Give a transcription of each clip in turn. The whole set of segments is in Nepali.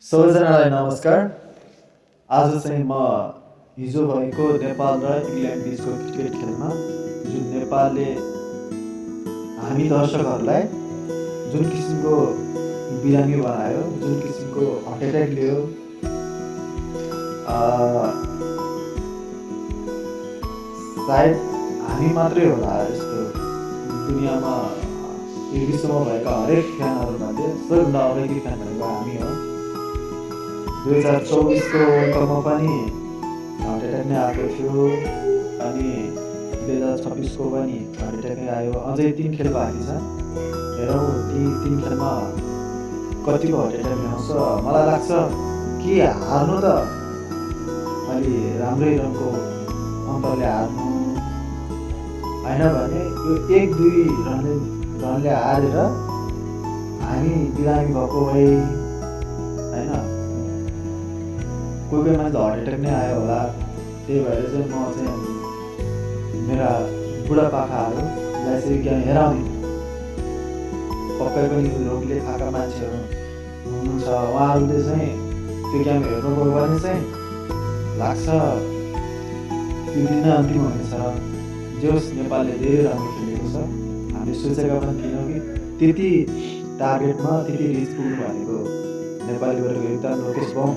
सबैजनालाई नमस्कार। आज चाहिँ म हिजो भएको नेपाल र इङ्ल्यान्ड बिचको क्रिकेट खेलमा जुन नेपालले हामी दर्शकहरूलाई जुन किसिमको बिरामी बनायो, जुन किसिमको हार्ट एट्याक लियो, सायद हामी मात्रै होला यस्तो दुनियाँमा यो विश्वमा भएका हरेक फ्यानहरूमध्ये सबैभन्दा अवेगी फ्यान भनेको हामी हो। 2024को वर्ल्ड कपमा पनि हार्ट एट्याक नै आएको थियो अनि 2026को पनि हार्ट एट्याक नै आयो। अझै 3 खेल बाँकी छ। हेरौँ ती 3 खेलमा कतिको हार्ट एट्याक ल्याउँछ। मलाई लाग्छ कि हार्नु त अलि राम्रै रनको अन्तरले हार्नु होइन भने यो 1-2 रनले हारेर हामी बिरामी भएको भए होइन कोही मान्छे हार्ट एट्याक नै आयो होला। त्यही भएर चाहिँ म चाहिँ मेरा बुढापाकाहरूलाई चाहिँ गेम हेराउने पक्कै पनि रोगले खाएका मान्छेहरू हुनुहुन्छ, उहाँहरूले चाहिँ त्यो गेम हेर्नुभयो भने चाहिँ लाग्छ त्यो दिन नै अन्तिम हुनेछ। जोस् नेपालले धेरै राम्रो खेलेको छ। हामीले सोचेका पनि थिएनौँ कि त्यति टार्गेटमा त्यति रिच पुग्नु भनेको नेपाली गरेको योगदान लोकेश बाउ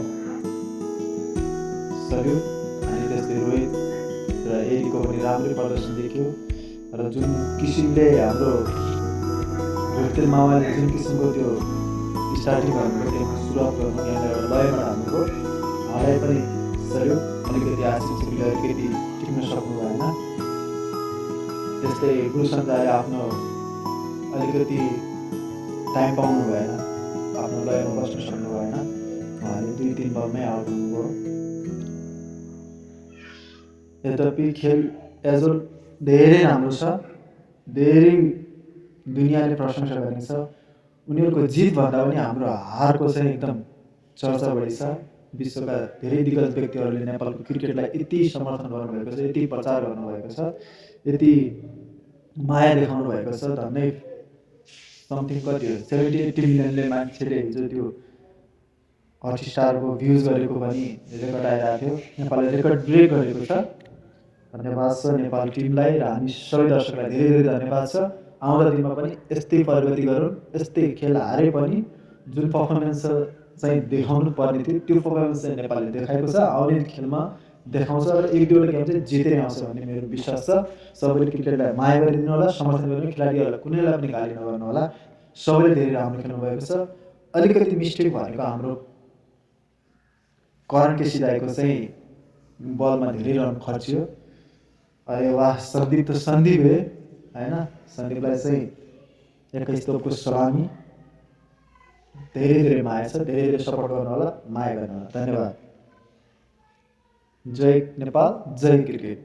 सल्युट। अनि त्यस्तै रोहित र एडीको पनि राम्रै प्रदर्शन देखियो र जुन किसिमले हाम्रो भुक्तेल मामाले जुन किसिमको त्यो स्टार्टिङ गर्नुभयो, गेमको सुरुवात गर्नु, गेमलाई एउटा लयमा हाल्नुभयो, उहाँलाई पनि सल्युट। अलिकति आशिषले अलिकति टिक्न सक्नु भएन। त्यस्तै गुरुसञ्जाले आफ्नो अलिकति टाइम पाउनु भएन, आफ्नो लयमा बस्न सक्नु भएन। उहाँले 2-3 बलमै आउट हुनुभयो। यद्यपि खेल एज अ धेरै राम्रो छ, धेरै दुनियाँले प्रशंसा गरेको छ। उनीहरूको जितभन्दा पनि हाम्रो हारको चाहिँ एकदम चर्चा बढी छ। विश्वका धेरै दिग्गज व्यक्तिहरूले नेपालको क्रिकेटलाई यति समर्थन गर्नुभएको छ, यति प्रचार गर्नुभएको छ, यति माया देखाउनु भएको छ। झन्डै समथिङ कति हो 70-80 मिलियनले मान्छेले हिजो त्यो हटस्टारको भ्युज गरेको पनि रेकर्ड आइरहेको थियो। नेपालले रेकर्ड ब्रेक गरेको छ। धन्यवाद छ नेपाल टिमलाई र हामी सबै दर्शकलाई धेरै धेरै धन्यवाद छ। आउँदो दिनमा पनि यस्तै प्रगति गरौँ। यस्तै खेल हारे पनि जुन पर्फर्मेन्स चाहिँ देखाउनु पर्ने थियो त्यो पर्फर्मेन्स चाहिँ नेपालले देखाएको छ। आउने खेलमा देखाउँछ र 1-2वटा गेम चाहिँ जितेर आउँछ भन्ने मेरो विश्वास छ। सबैले क्रिकेटलाई माया गरिदिनु होला, समर्थन गर्नु, खेलाडीहरूलाई कुनैलाई पनि गाली नगर्नु होला। सबैले धेरै राम्रो खेल्नुभएको छ। अलिकति मिस्टेक भनेको हाम्रो करण केसी दाइको चाहिँ बलमा धेरै रन खर्चियो। अरे वाह, सन्दीप त सन्दीप होइन, सन्दीपलाई चाहिँ 21 तोपको सलामी। धेरै धेरै माया छ, धेरै धेरै सपोर्ट गर्नु होला, माया गर्नु होला। धन्यवाद। जय नेपाल, जय क्रिकेट।